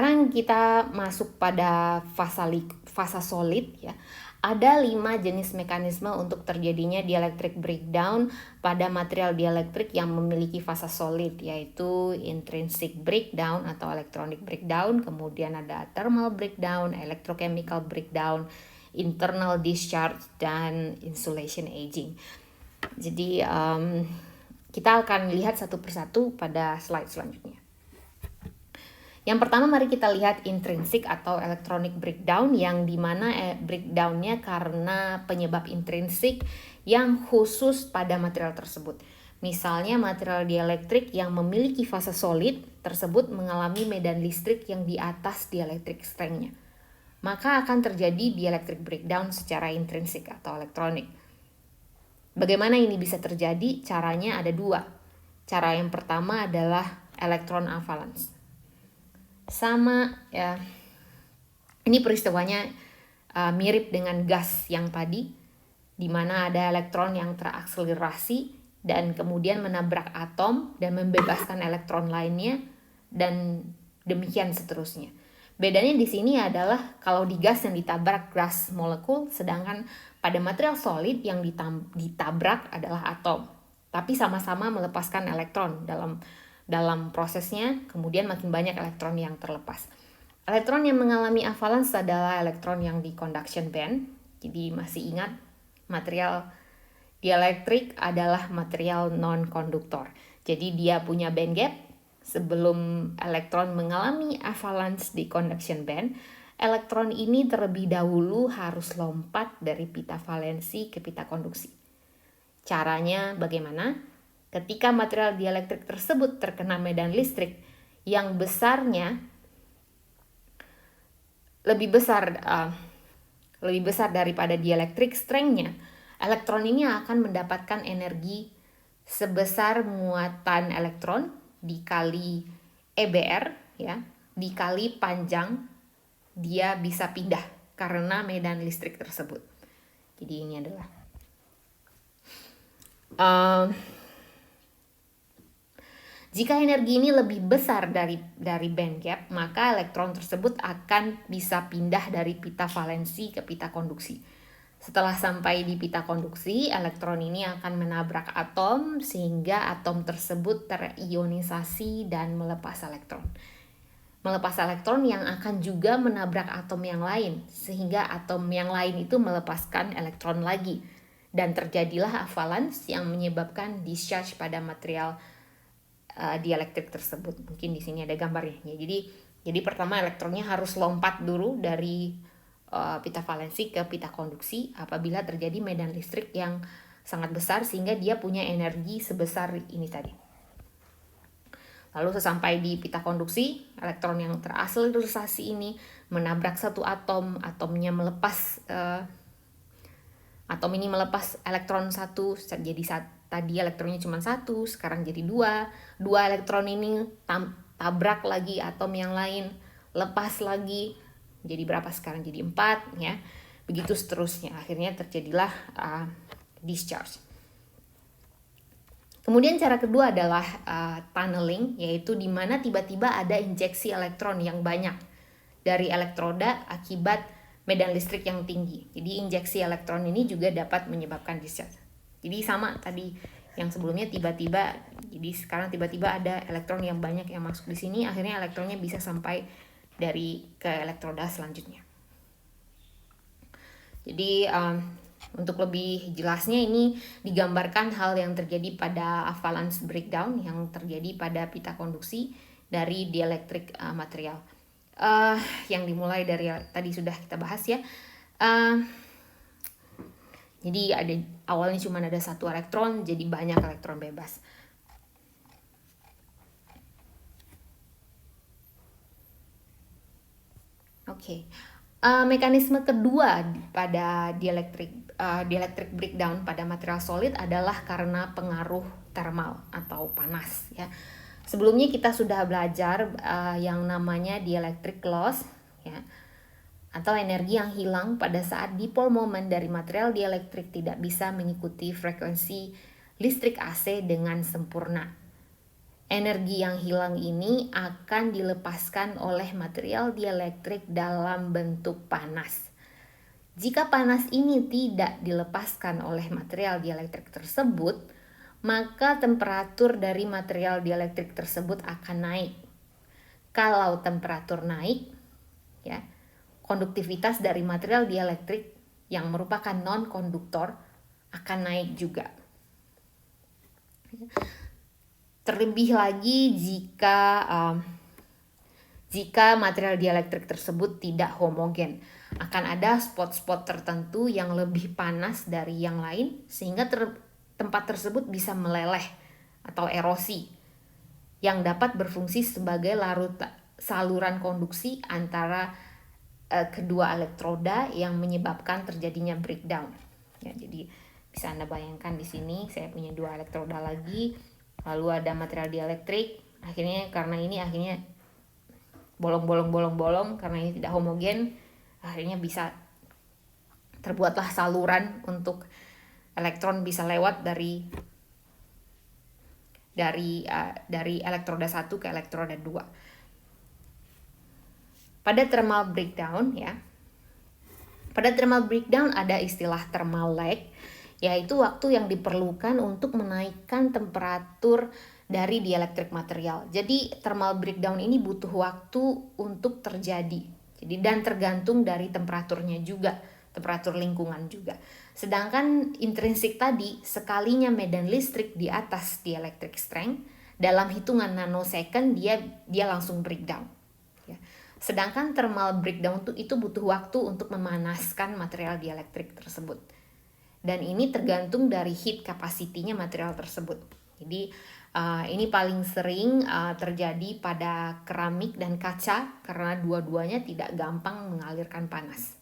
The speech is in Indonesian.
Sekarang kita masuk pada fasa solid ya. Ada 5 jenis mekanisme untuk terjadinya dielectric breakdown pada material dielektrik yang memiliki fasa solid, yaitu intrinsic breakdown atau electronic breakdown, kemudian ada thermal breakdown, electrochemical breakdown, internal discharge, dan insulation aging. Jadi kita akan lihat satu persatu pada slide selanjutnya. Yang pertama, mari kita lihat intrinsik atau electronic breakdown, yang dimana breakdownnya karena penyebab intrinsik yang khusus pada material tersebut. Misalnya material dielektrik yang memiliki fase solid tersebut mengalami medan listrik yang di atas dielectric strength-nya, maka akan terjadi dielectric breakdown secara intrinsik atau elektronik. Bagaimana ini bisa terjadi? Caranya ada 2. Cara yang pertama adalah elektron avalanche. Sama ya, ini peristiwanya mirip dengan gas yang tadi, di mana ada elektron yang terakselerasi dan kemudian menabrak atom dan membebaskan elektron lainnya, dan demikian seterusnya. Bedanya di sini adalah kalau di gas yang ditabrak gas molekul, sedangkan pada material solid yang ditabrak adalah atom, tapi sama-sama melepaskan elektron dalam prosesnya. Kemudian makin banyak elektron yang terlepas. Elektron yang mengalami avalanche adalah elektron yang di conduction band. Jadi masih ingat, material dielektrik adalah material non-konduktor. Jadi dia punya band gap. Sebelum elektron mengalami avalanche di conduction band, elektron ini terlebih dahulu harus lompat dari pita valensi ke pita konduksi. Caranya bagaimana? Ketika material dielektrik tersebut terkena medan listrik yang besarnya lebih besar daripada dielectric strength-nya, elektron ini akan mendapatkan energi sebesar muatan elektron dikali EBR ya, dikali panjang dia bisa pindah karena medan listrik tersebut. Jadi ini adalah jika energi ini lebih besar dari band gap, maka elektron tersebut akan bisa pindah dari pita valensi ke pita konduksi. Setelah sampai di pita konduksi, elektron ini akan menabrak atom sehingga atom tersebut terionisasi dan melepas elektron. Melepas elektron yang akan juga menabrak atom yang lain, sehingga atom yang lain itu melepaskan elektron lagi. Dan terjadilah avalanche yang menyebabkan discharge pada material dielektrik tersebut. Mungkin di sini ada gambarnya ya. Jadi pertama elektronnya harus lompat dulu dari pita valensi ke pita konduksi apabila terjadi medan listrik yang sangat besar sehingga dia punya energi sebesar ini tadi. Lalu sesampai di pita konduksi, elektron yang terakselerasi ini menabrak satu atom, atomnya melepas atom ini melepas elektron satu, jadi tadi elektronnya cuma satu, sekarang jadi dua elektron ini tabrak lagi atom yang lain, lepas lagi, jadi berapa sekarang? Jadi 4 ya, begitu seterusnya. Akhirnya terjadilah discharge. Kemudian cara kedua adalah tunneling, yaitu di mana tiba-tiba ada injeksi elektron yang banyak dari elektroda akibat medan listrik yang tinggi. Jadi injeksi elektron ini juga dapat menyebabkan discharge. Jadi sama tadi yang sebelumnya, tiba-tiba, jadi sekarang tiba-tiba ada elektron yang banyak yang masuk di sini, akhirnya elektronnya bisa sampai ke elektroda selanjutnya. Jadi untuk lebih jelasnya ini digambarkan hal yang terjadi pada avalanche breakdown yang terjadi pada pita konduksi dari dielectric material. Yang dimulai dari tadi sudah kita bahas ya. Jadi awalnya cuma ada satu elektron, jadi banyak elektron bebas. Oke. Mekanisme kedua pada dielectric breakdown pada material solid adalah karena pengaruh thermal atau panas ya. Sebelumnya kita sudah belajar yang namanya dielectric loss ya, atau energi yang hilang pada saat dipole moment dari material dielektrik tidak bisa mengikuti frekuensi listrik AC dengan sempurna. Energi yang hilang ini akan dilepaskan oleh material dielektrik dalam bentuk panas. Jika panas ini tidak dilepaskan oleh material dielektrik tersebut, maka temperatur dari material dielektrik tersebut akan naik. Kalau temperatur naik, ya, konduktivitas dari material dielektrik yang merupakan non-konduktor akan naik juga. Terlebih lagi jika material dielektrik tersebut tidak homogen, akan ada spot-spot tertentu yang lebih panas dari yang lain sehingga tempat tersebut bisa meleleh atau erosi yang dapat berfungsi sebagai saluran konduksi antara kedua elektroda yang menyebabkan terjadinya breakdown. Ya, jadi bisa Anda bayangkan di sini saya punya 2 elektroda lagi, lalu ada material dielektrik, karena ini bolong karena ini tidak homogen, akhirnya bisa terbuatlah saluran untuk elektron bisa lewat dari elektroda 1 ke elektroda 2. Pada thermal breakdown ada istilah thermal lag, yaitu waktu yang diperlukan untuk menaikkan temperatur dari dielektrik material. Jadi thermal breakdown ini butuh waktu untuk terjadi. Dan tergantung dari temperaturnya juga, temperatur lingkungan juga. Sedangkan intrinsik tadi, sekalinya medan listrik di atas dielectric strength, dalam hitungan nanosecond dia langsung breakdown. Ya. Sedangkan thermal breakdown itu butuh waktu untuk memanaskan material dielektrik tersebut. Dan ini tergantung dari heat capacity-nya material tersebut. Jadi ini paling sering terjadi pada keramik dan kaca karena dua-duanya tidak gampang mengalirkan panas.